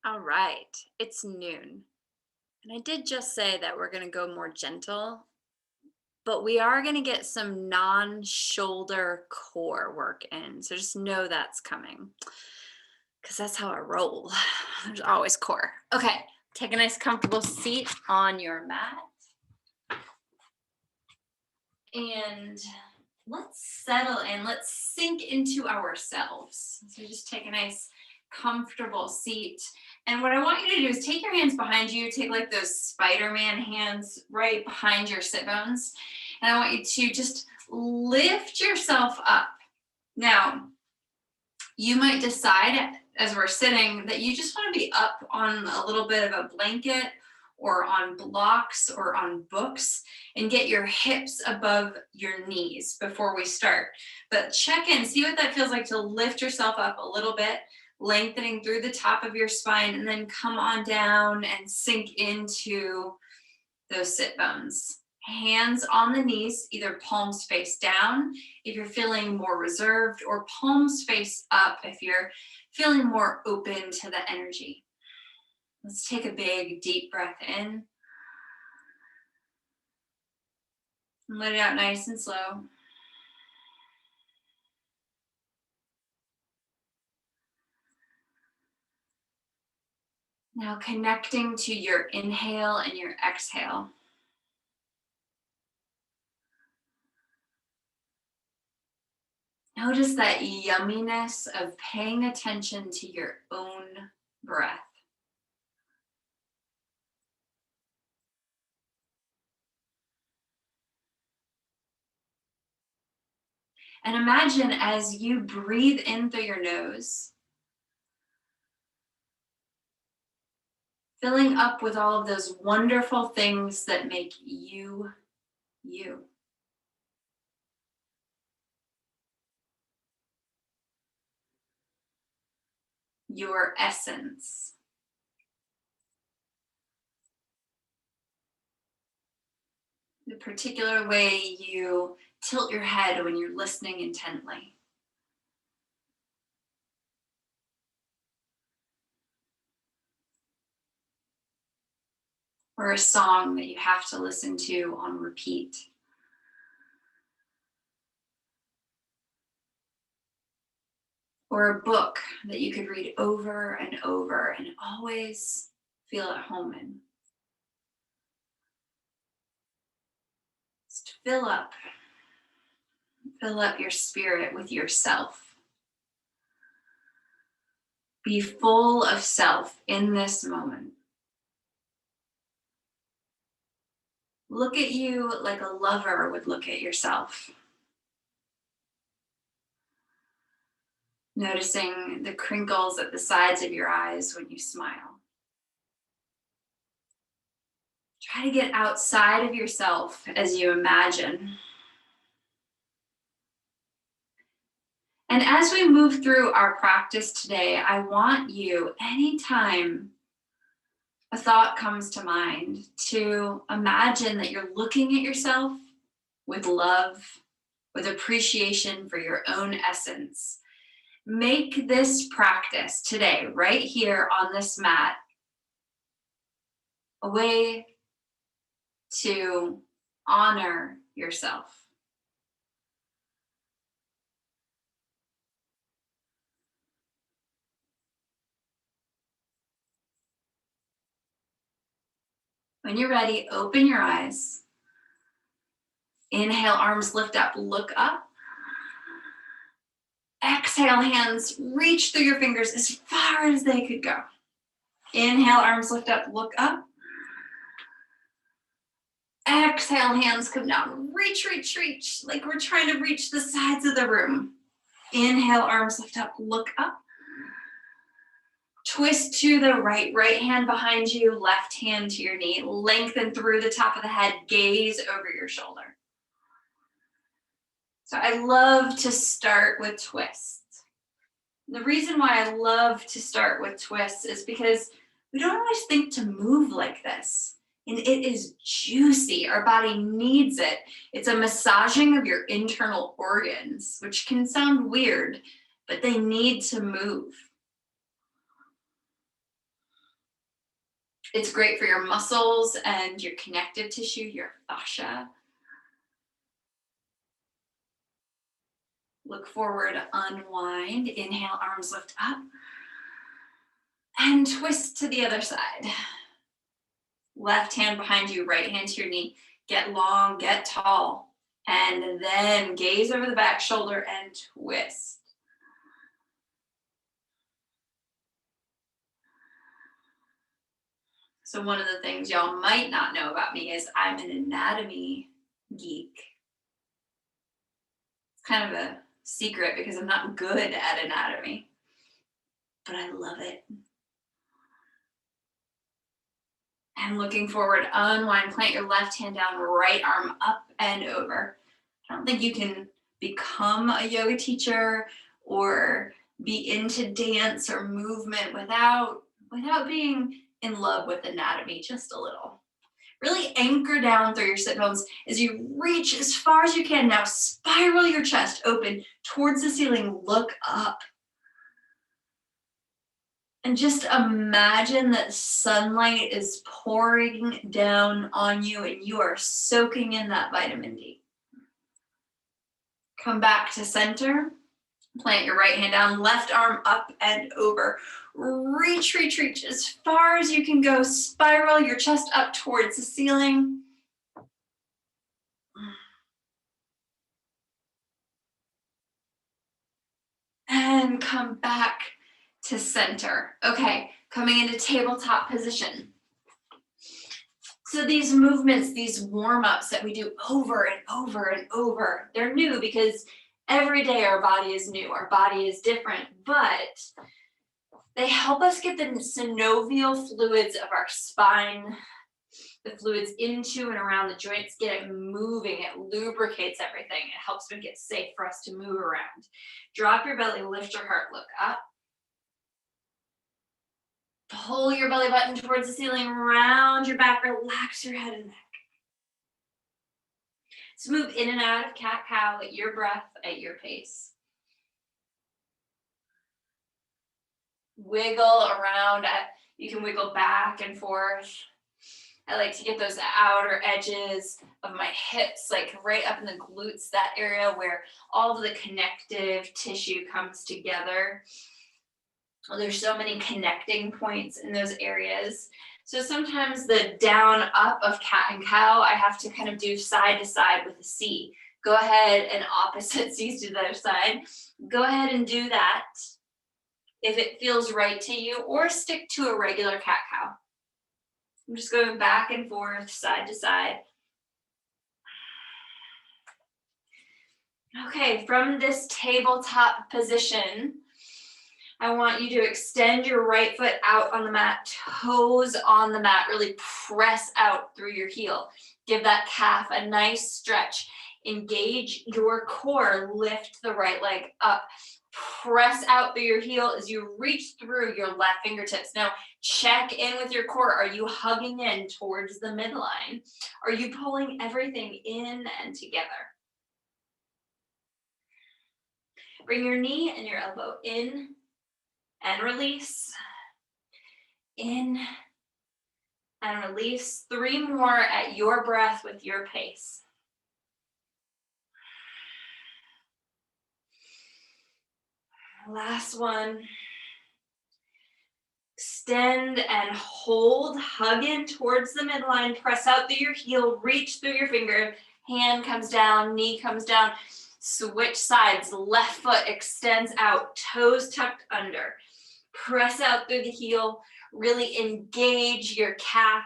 All right, it's noon. And I did just say that we're going to go more gentle, but we are going to get some non shoulder core work in. So just know that's coming because that's how I roll. There's always core. Okay, take a nice comfortable seat on your mat and let's settle in. Let's sink into ourselves. So just take a nice comfortable seat. And what I want you to do is take your hands behind you, take like those Spider-Man hands right behind your sit bones. And I want you to just lift yourself up. Now, you might decide as we're sitting that you just want to be up on a little bit of a blanket or on blocks or on books and get your hips above your knees before we start. But check in, see what that feels like to lift yourself up a little bit, lengthening through the top of your spine, and then come on down and sink into those sit bones. Hands on the knees, either palms face down if you're feeling more reserved, or palms face up if you're feeling more open to the energy. Let's take a big, deep breath in and let it out nice and slow. Now connecting to your inhale and your exhale. Notice that yumminess of paying attention to your own breath. And imagine as you breathe in through your nose, filling up with all of those wonderful things that make you, you. Your essence. The particular way you tilt your head when you're listening intently. Or a song that you have to listen to on repeat. Or a book that you could read over and over and always feel at home in. Just fill up your spirit with yourself. Be full of self in this moment. Look at you like a lover would look at yourself. Noticing the crinkles at the sides of your eyes when you smile. Try to get outside of yourself as you imagine. And as we move through our practice today, I want you, anytime a thought comes to mind, to imagine that you're looking at yourself with love, with appreciation for your own essence. Make this practice today, right here on this mat, a way to honor yourself. When you're ready, open your eyes. Inhale, arms lift up, look up. Exhale, hands reach through your fingers as far as they could go. Inhale, arms lift up, look up. Exhale, hands come down, reach, reach, reach, like we're trying to reach the sides of the room. Inhale, arms lift up, look up. Twist to the right, right hand behind you, left hand to your knee. Lengthen through the top of the head, gaze over your shoulder. So I love to start with twists. The reason why I love to start with twists is because we don't always think to move like this. And it is juicy. Our body needs it. It's a massaging of your internal organs, which can sound weird, but they need to move. It's great for your muscles and your connective tissue, your fascia. Look forward, unwind. Inhale, arms lift up. And twist to the other side. Left hand behind you, right hand to your knee. Get long, get tall. And then gaze over the back shoulder and twist. So one of the things y'all might not know about me is I'm an anatomy geek. It's kind of a secret because I'm not good at anatomy, but I love it. And looking forward, unwind, plant your left hand down, right arm up and over. I don't think you can become a yoga teacher or be into dance or movement without being in love with anatomy just a little. Really anchor down through your sit bones as you reach as far as you can. Now spiral your chest open towards the ceiling, look up. And just imagine that sunlight is pouring down on you and you are soaking in that vitamin D. Come back to center. Plant your right hand down, left arm up and over. Reach, reach, reach as far as you can go. Spiral your chest up towards the ceiling. And come back to center. Okay, coming into tabletop position. So these movements, these warm-ups that we do over and over and over, they're new because every day our body is new, our body is different, but they help us get the synovial fluids of our spine, the fluids into and around the joints, get it moving, it lubricates everything, it helps make it safe for us to move around. Drop your belly, lift your heart, look up. Pull your belly button towards the ceiling, round your back, relax your head and neck. So move in and out of cat-cow at your breath, at your pace. Wiggle around, you can wiggle back and forth. I like to get those outer edges of my hips, like right up in the glutes, that area where all of the connective tissue comes together. Well, there's so many connecting points in those areas. So sometimes the down up of cat and cow, I have to kind of do side to side with a C. Go ahead and opposite C's to the other side. Go ahead and do that if it feels right to you, or stick to a regular cat cow. I'm just going back and forth, side to side. Okay, from this tabletop position, I want you to extend your right foot out on the mat, toes on the mat, really press out through your heel. Give that calf a nice stretch. Engage your core, lift the right leg up. Press out through your heel as you reach through your left fingertips. Now, check in with your core. Are you hugging in towards the midline? Are you pulling everything in and together? Bring your knee and your elbow in and release. In and release. 3 more at your breath with your pace. Last one. Extend and hold, hug in towards the midline, press out through your heel, reach through your finger, hand comes down, knee comes down, switch sides, left foot extends out, toes tucked under, press out through the heel, really engage your calf.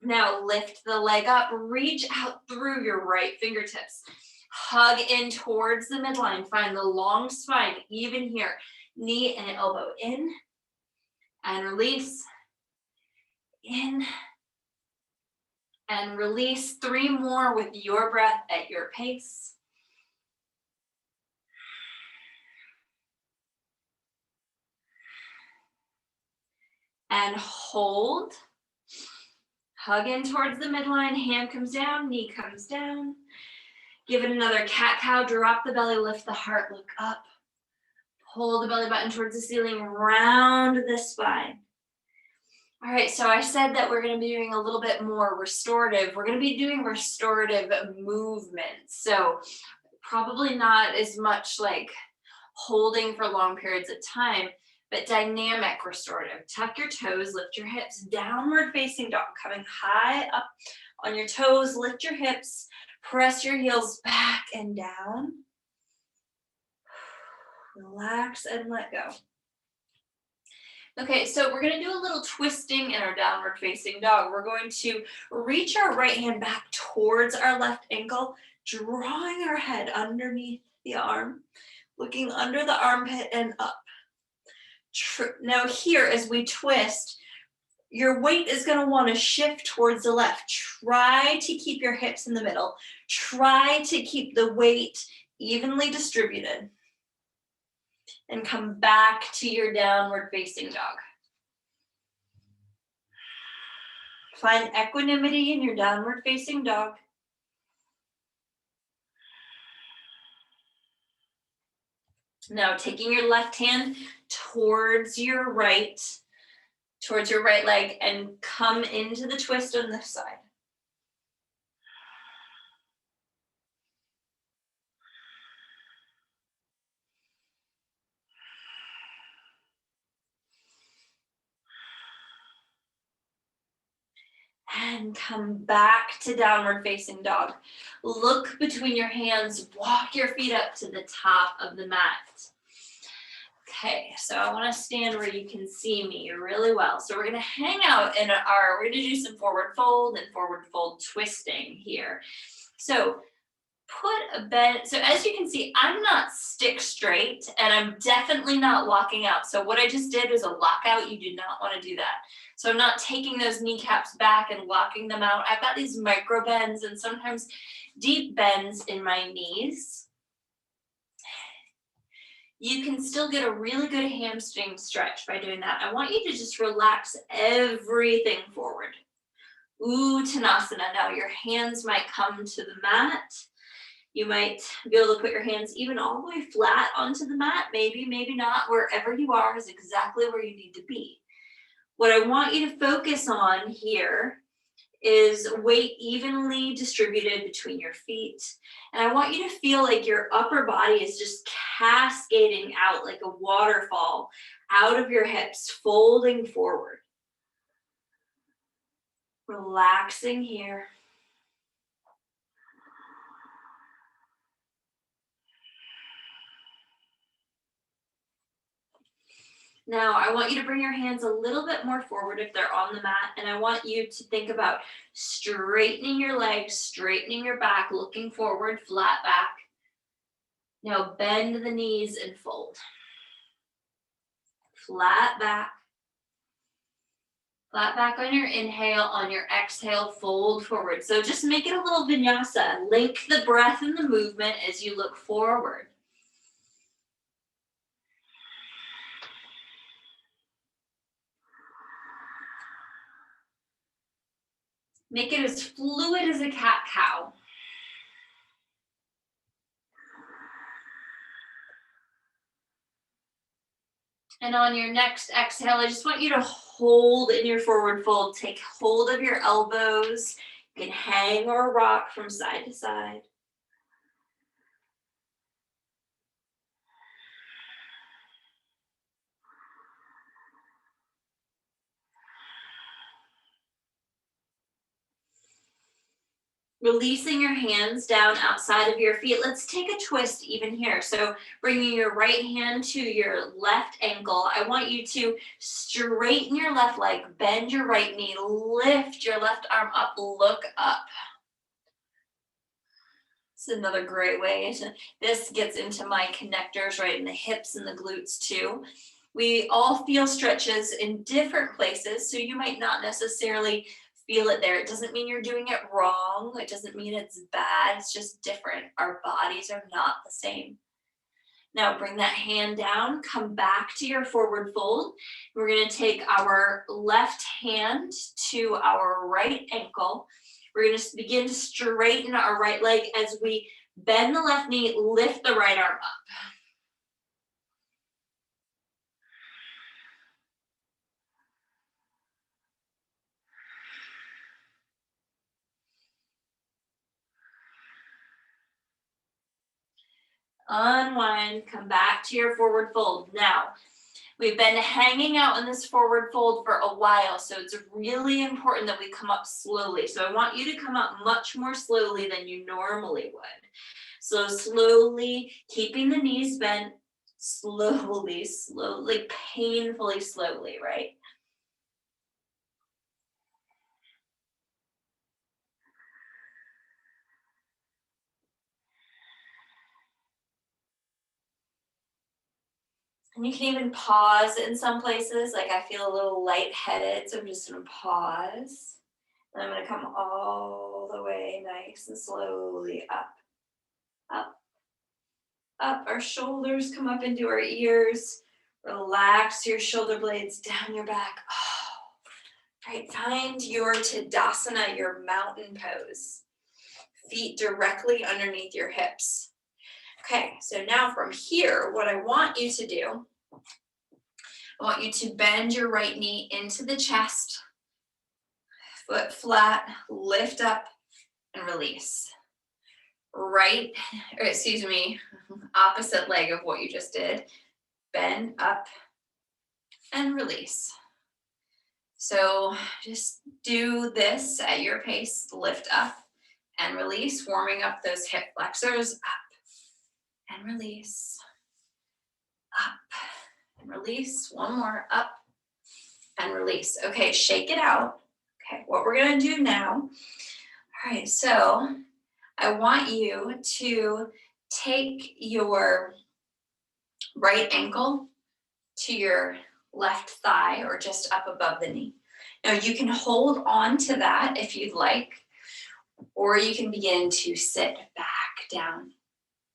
Now lift the leg up, reach out through your right fingertips, hug in towards the midline, find the long spine, even here, knee and elbow in, and release, in, and release. 3 more with your breath at your pace. And hold. Hug in towards the midline, hand comes down, knee comes down. Give it another cat-cow, drop the belly, lift the heart, look up. Pull the belly button towards the ceiling, round the spine. All right, so I said that we're going to be doing a little bit more restorative. We're going to be doing restorative movements. So probably not as much like holding for long periods of time, but dynamic restorative. Tuck your toes, lift your hips, downward facing dog, coming high up on your toes, lift your hips, press your heels back and down. Relax and let go. Okay, so we're going to do a little twisting in our downward facing dog. We're going to reach our right hand back towards our left ankle, drawing our head underneath the arm, looking under the armpit and up. Now here, as we twist, your weight is going to want to shift towards the left. Try to keep your hips in the middle. Try to keep the weight evenly distributed. And come back to your downward facing dog. Find equanimity in your downward facing dog. Now taking your left hand towards your right leg, and come into the twist on this side. And come back to downward facing dog. Look between your hands, walk your feet up to the top of the mat. Okay, so I want to stand where you can see me really well. So we're going to hang out in we're going to do some forward fold and forward fold twisting here. So put a bend, so as you can see, I'm not stick straight and I'm definitely not locking out. So what I just did was a lockout. You do not want to do that. So I'm not taking those kneecaps back and locking them out. I've got these micro bends and sometimes deep bends in my knees. You can still get a really good hamstring stretch by doing that. I want you to just relax everything forward. Uttanasana. Now your hands might come to the mat. You might be able to put your hands even all the way flat onto the mat. Maybe, maybe not. Wherever you are is exactly where you need to be. What I want you to focus on here is weight evenly distributed between your feet. And I want you to feel like your upper body is just cascading out like a waterfall out of your hips, folding forward. Relaxing here. Now, I want you to bring your hands a little bit more forward if they're on the mat, and I want you to think about straightening your legs, straightening your back, looking forward, flat back. Now, bend the knees and fold. Flat back. Flat back on your inhale, on your exhale, fold forward. So just make it a little vinyasa. Link the breath and the movement as you look forward. Make it as fluid as a cat-cow. And on your next exhale, I just want you to hold in your forward fold. Take hold of your elbows. You can hang or rock from side to side. Releasing your hands down outside of your feet. Let's take a twist even here. So bringing your right hand to your left ankle. I want you to straighten your left leg, bend your right knee, lift your left arm up, look up. It's another great way. This gets into my connectors, right, in the hips and the glutes too. We all feel stretches in different places, so you might not necessarily feel it there. It doesn't mean you're doing it wrong. It doesn't mean it's bad. It's just different. Our bodies are not the same. Now bring that hand down, come back to your forward fold. We're going to take our left hand to our right ankle. We're going to begin to straighten our right leg as we bend the left knee, lift the right arm up. Unwind, come back to your forward fold. Now, we've been hanging out in this forward fold for a while, so it's really important that we come up slowly. So I want you to come up much more slowly than you normally would. So slowly, keeping the knees bent, slowly, slowly, painfully slowly, right? And you can even pause in some places. Like I feel a little lightheaded, so I'm just gonna pause. And I'm gonna come all the way nice and slowly up, up, up. Our shoulders come up into our ears. Relax your shoulder blades down your back. Oh, right, find your Tadasana, your mountain pose. Feet directly underneath your hips. Okay, so now from here, what I want you to do, I want you to bend your right knee into the chest, foot flat, lift up and release. Opposite leg of what you just did. Bend up and release. So just do this at your pace, lift up and release, warming up those hip flexors, up and release, up and release. One more, up and release. Okay, shake it out. Okay, what we're gonna do now, all right, so I want you to take your right ankle to your left thigh or just up above the knee. Now you can hold on to that if you'd like, or you can begin to sit back down.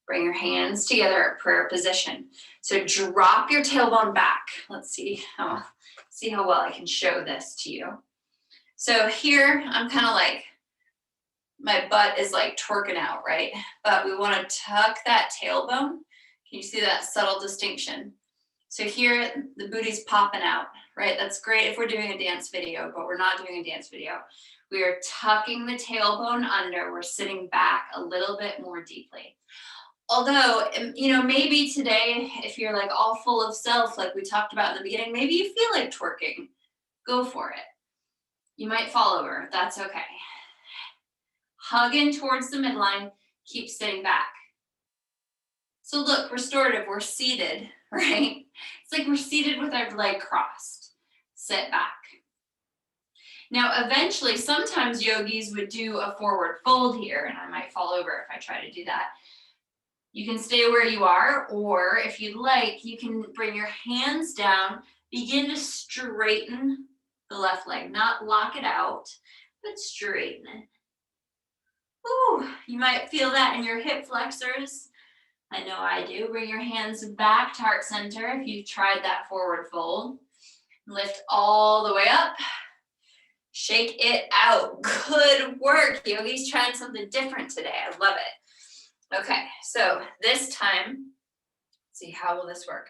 Bring your hands together at prayer position. So drop your tailbone back. Let's see how well I can show this to you. So here I'm kind of like, my butt is like twerking out, right? But we want to tuck that tailbone. Can you see that subtle distinction? So here the booty's popping out, right? That's great if we're doing a dance video, but we're not doing a dance video. We are tucking the tailbone under. We're sitting back a little bit more deeply. Although, maybe today, if you're like all full of self, like we talked about in the beginning, maybe you feel like twerking. Go for it. You might fall over. That's okay. Hug in towards the midline. Keep sitting back. So look, restorative, we're seated, right? It's like we're seated with our leg crossed. Sit back. Now, eventually, sometimes yogis would do a forward fold here, and I might fall over if I try to do that. You can stay where you are, or if you'd like, you can bring your hands down, begin to straighten the left leg, not lock it out, but straighten it. Ooh, you might feel that in your hip flexors. I know I do. Bring your hands back to heart center if you've tried that forward fold. Lift all the way up. Shake it out. Good work. Yogi's trying something different today. I love it. Okay, so this time, let's see, how will this work?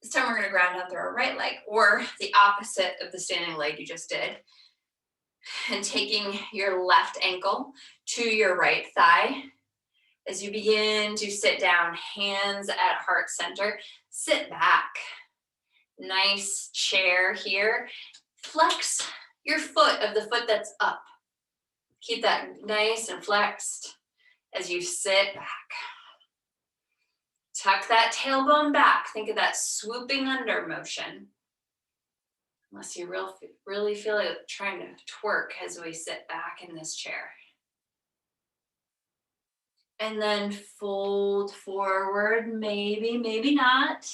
This time we're going to ground down through our right leg, or the opposite of the standing leg you just did. And taking your left ankle to your right thigh. As you begin to sit down, hands at heart center, sit back. Nice chair here. Flex your foot of the foot that's up. Keep that nice and flexed as you sit back. Tuck that tailbone back. Think of that swooping under motion. Unless you really feel like trying to twerk as we sit back in this chair. And then fold forward, maybe, maybe not.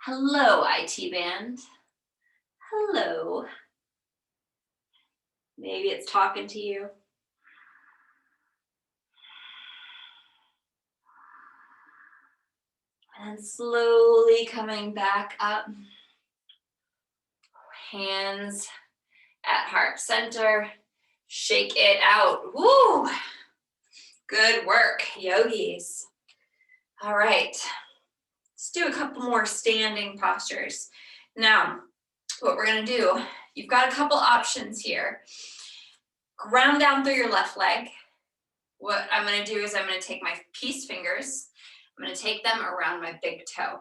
Hello, IT band. Hello. Maybe it's talking to you. And slowly coming back up. Hands at heart center. Shake it out. Woo! Good work, yogis. All right. Let's do a couple more standing postures. Now, what we're going to do, you've got a couple options here. Ground down through your left leg. what I'm gonna do is I'm gonna take my peace fingers, I'm gonna take them around my big toe,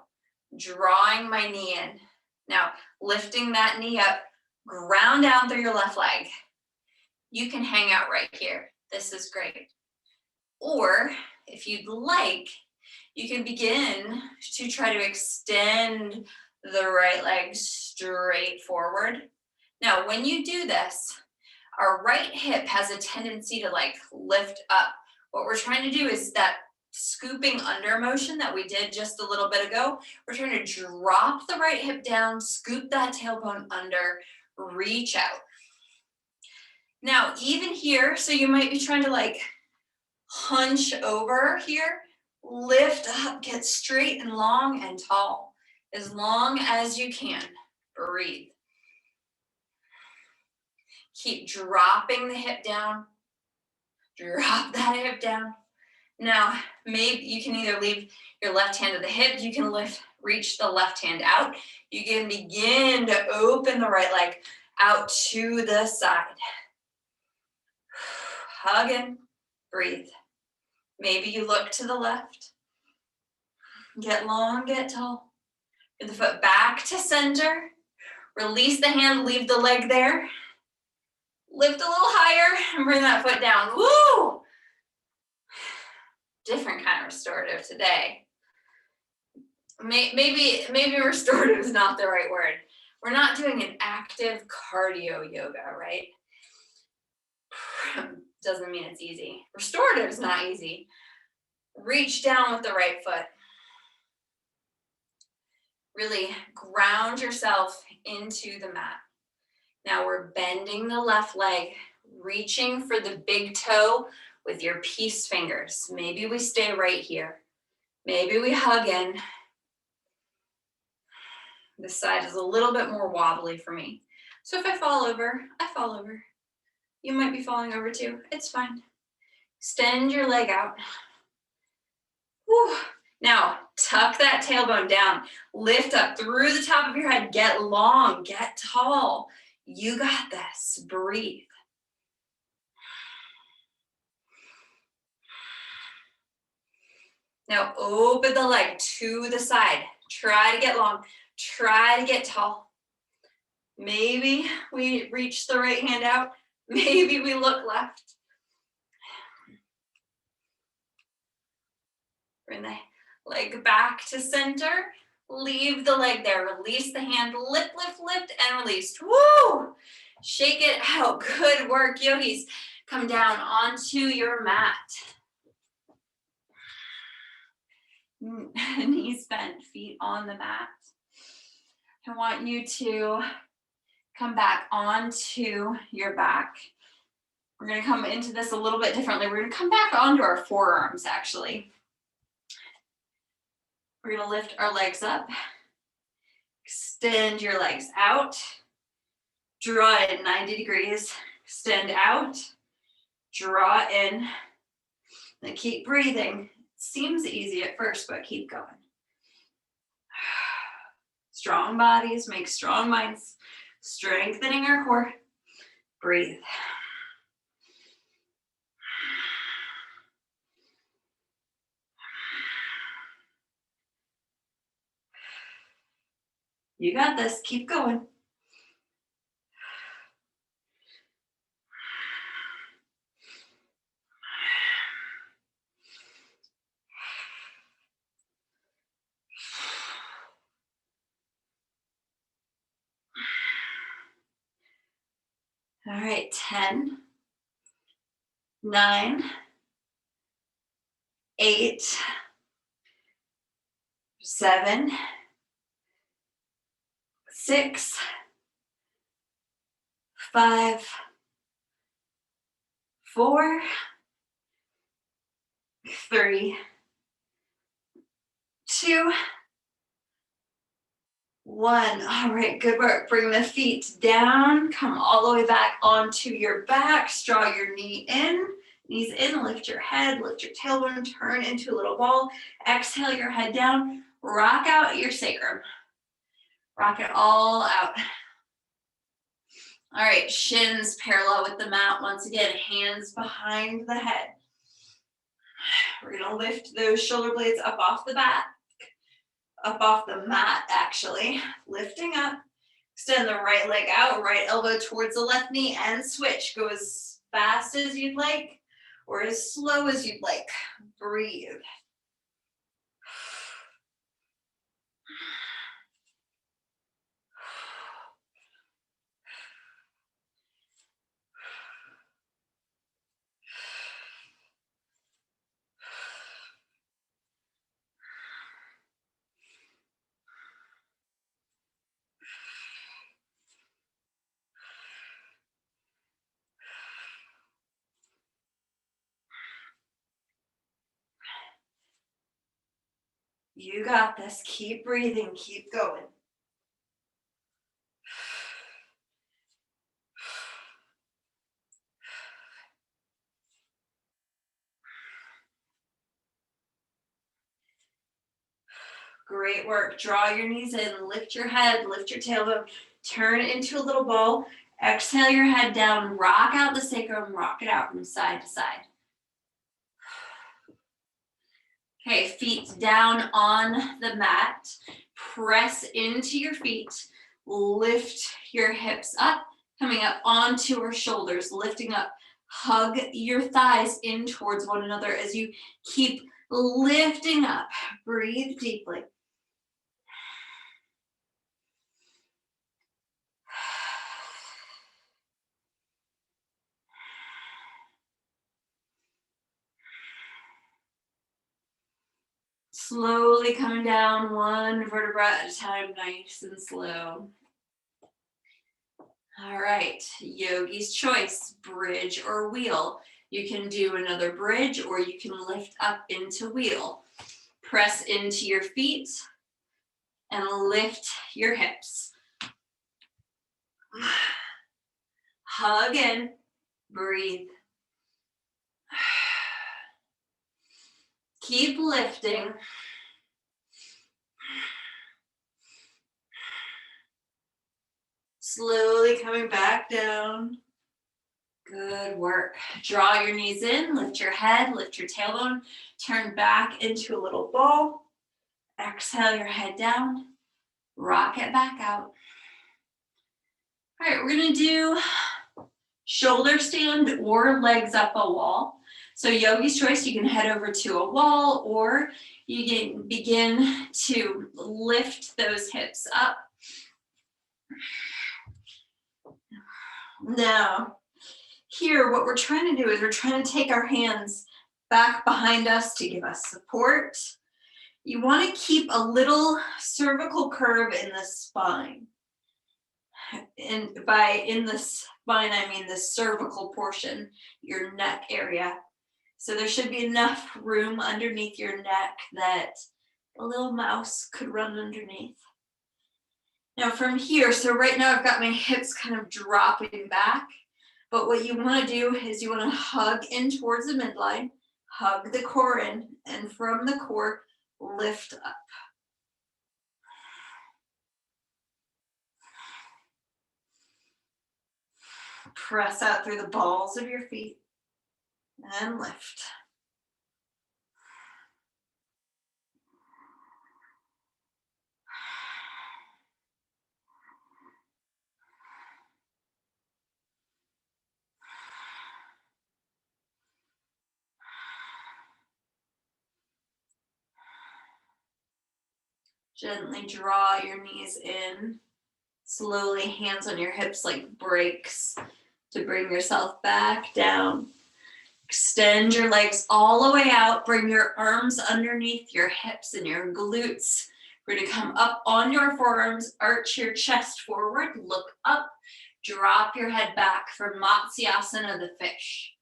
drawing my knee in. Now, lifting that knee up, ground down through your left leg. You can hang out right here. This is great. Or if you'd like, you can begin to try to extend the right leg straight forward. Now, when you do this, our right hip has a tendency to like lift up. What we're trying to do is that scooping under motion that we did just a little bit ago. We're trying to drop the right hip down, scoop that tailbone under, reach out. Now, even here, so you might be trying to like hunch over here, lift up, get straight and long and tall, as long as you can. Breathe. Keep dropping the hip down. Drop that hip down. Now, maybe you can either leave your left hand to the hip, you can reach the left hand out. You can begin to open the right leg out to the side. Hug in, breathe. Maybe you look to the left. Get long, get tall. Get the foot back to center. Release the hand, leave the leg there. Lift a little higher and bring that foot down. Woo! Different kind of restorative today. Maybe restorative is not the right word. We're not doing an active cardio yoga, right? Doesn't mean it's easy. Restorative is not easy. Reach down with the right foot. Really ground yourself into the mat. Now we're bending the left leg, reaching for the big toe with your peace fingers. Maybe we stay right here. Maybe we hug in. This side is a little bit more wobbly for me. So if I fall over, I fall over. You might be falling over too. It's fine. Extend your leg out. Whew. Now, tuck that tailbone down. Lift up through the top of your head. Get long, get tall. You got this. Breathe. Now, open the leg to the side. Try to get long. Try to get tall. Maybe we reach the right hand out. Maybe we look left. Bring the leg back to center. Leave the leg there. Release the hand. Lift, lift, lift, and release. Woo! Shake it out. Good work, yogis. Come down onto your mat. Knees bent, feet on the mat. I want you to come back onto your back. We're going to come into this a little bit differently. We're going to come back onto our forearms, actually. We're going to lift our legs up. Extend your legs out. Draw it 90 degrees. Extend out. Draw in. And keep breathing. Seems easy at first, but keep going. Strong bodies make strong minds. Strengthening our core. Breathe. You got this. Keep going. All right, 10, 9, 8, 7, 6, 5, 4, 3, 2, 1. All right, good work. Bring the feet down. Come all the way back onto your back. Draw your knees in, lift your head, lift your tailbone, turn into a little ball. Exhale your head down. Rock out your sacrum. Rock it all out. All right, shins parallel with the mat. Once again, hands behind the head. We're gonna lift those shoulder blades up off the back, up off the mat actually, lifting up. Extend the right leg out, right elbow towards the left knee, and switch. Go as fast as you'd like or as slow as you'd like. Breathe. You got this. Keep breathing. Keep going. Great work. Draw your knees in. Lift your head. Lift your tailbone. Turn it into a little ball. Exhale your head down. Rock out the sacrum. Rock it out from side to side. Okay, feet down on the mat. Press into your feet. Lift your hips up, coming up onto our shoulders, lifting up. Hug your thighs in towards one another as you keep lifting up. Breathe deeply. Slowly coming down one vertebra at a time, nice and slow. All right, yogi's choice, bridge or wheel. You can do another bridge or you can lift up into wheel. Press into your feet and lift your hips. Hug in, breathe. Keep lifting. Slowly coming back down. Good work. Draw your knees in, lift your head, lift your tailbone, turn back into a little ball. Exhale your head down, rock it back out. All right, we're gonna do shoulder stand or legs up a wall. So yogi's choice, you can head over to a wall or you can begin to lift those hips up. Now, here, what we're trying to do is we're trying to take our hands back behind us to give us support. You want to keep a little cervical curve in the spine. And by in the spine, I mean the cervical portion, your neck area. So there should be enough room underneath your neck that a little mouse could run underneath. Now from here, so right now I've got my hips kind of dropping back, but what you want to do is you want to hug in towards the midline, hug the core in, and from the core, lift up. Press out through the balls of your feet and lift. Gently draw your knees in. Slowly, hands on your hips like brakes to bring yourself back down. Extend your legs all the way out. Bring your arms underneath your hips and your glutes. We're going to come up on your forearms, arch your chest forward, look up, drop your head back for Matsyasana, the fish.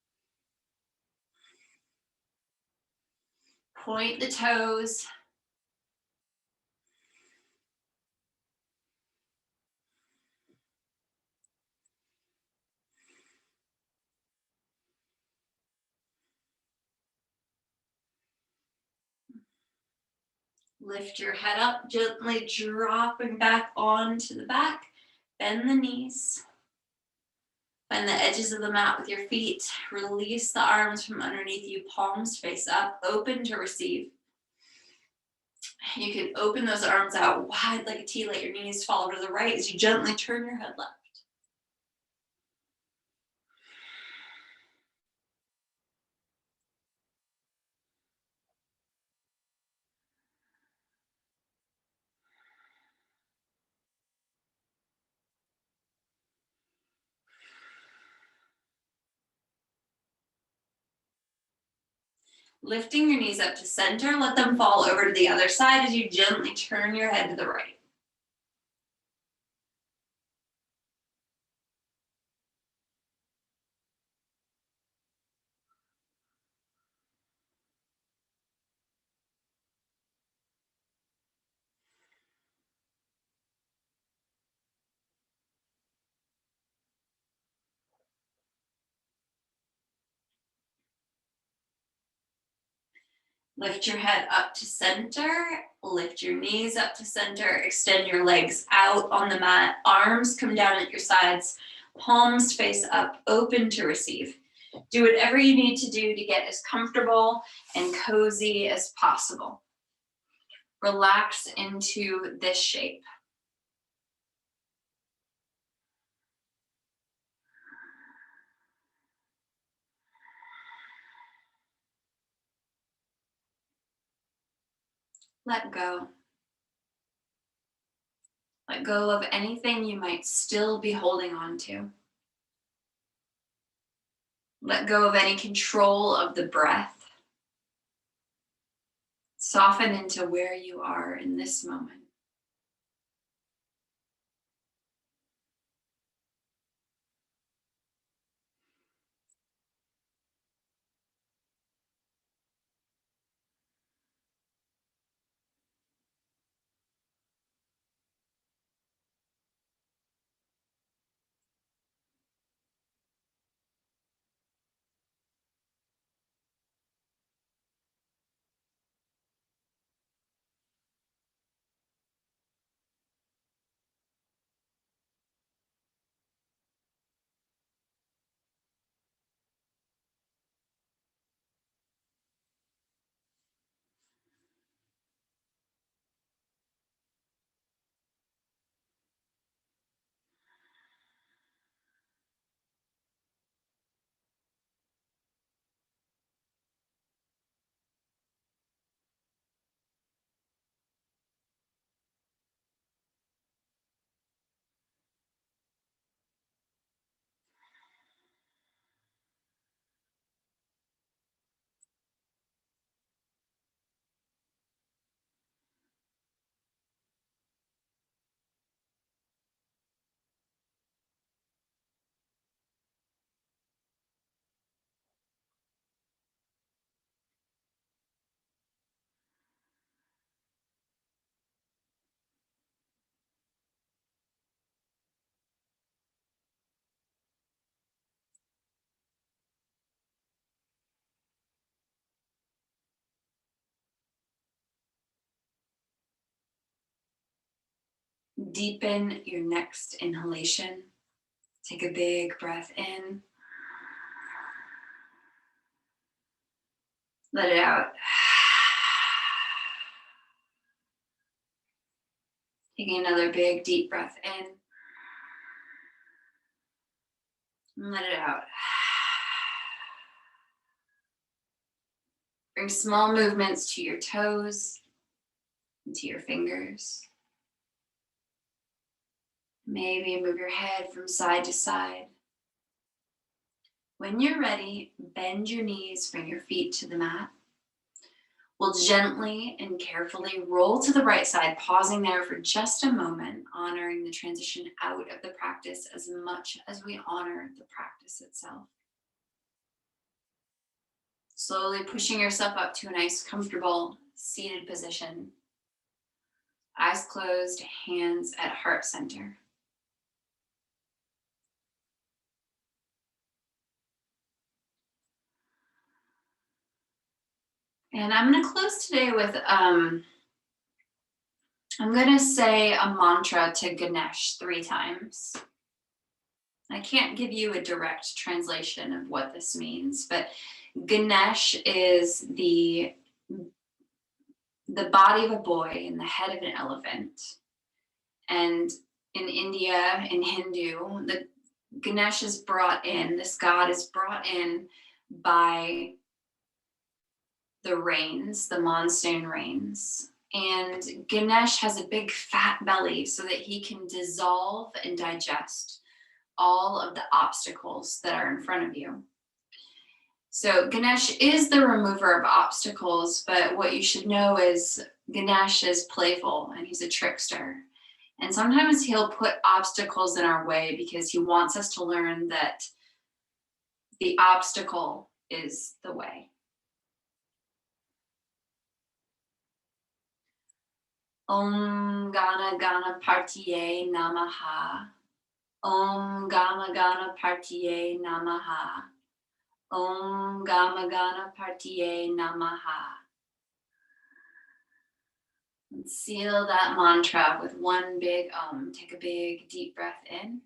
Point the toes. Lift your head up, gently dropping back onto the back. Bend the knees. Find the edges of the mat with your feet. Release the arms from underneath you, palms face up, open to receive. You can open those arms out wide like a T, let your knees fall to the right as you gently turn your head left. Lifting your knees up to center, let them fall over to the other side as you gently turn your head to the right. Lift your head up to center, lift your knees up to center, extend your legs out on the mat, arms come down at your sides, palms face up, open to receive. Do whatever you need to do to get as comfortable and cozy as possible. Relax into this shape. Let go. Let go of anything you might still be holding on to. Let go of any control of the breath. Soften into where you are in this moment. Deepen your next inhalation. Take a big breath in. Let it out. Taking another big deep breath in. And let it out. Bring small movements to your toes and to your fingers. Maybe move your head from side to side. When you're ready, bend your knees, bring your feet to the mat. We'll gently and carefully roll to the right side, pausing there for just a moment, honoring the transition out of the practice as much as we honor the practice itself. Slowly pushing yourself up to a nice, comfortable, seated position. Eyes closed, hands at heart center. And I'm going to close today with, I'm going to say a mantra to Ganesh 3 times. I can't give you a direct translation of what this means, but Ganesh is the body of a boy and the head of an elephant. And in India, in Hindu, the Ganesh is brought in, this god is brought in by the rains, the monsoon rains. And Ganesh has a big fat belly so that he can dissolve and digest all of the obstacles that are in front of you. So Ganesh is the remover of obstacles, but what you should know is Ganesh is playful and he's a trickster. And sometimes he'll put obstacles in our way because he wants us to learn that the obstacle is the way. Om Gana Gana Partiye Namaha. Om Gama Gana Partiye Namaha. Om Gama Gana Partiye Namaha. And seal that mantra with one big Om. Take a big deep breath in.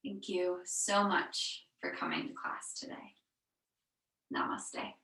Thank you so much for coming to class today. Namaste.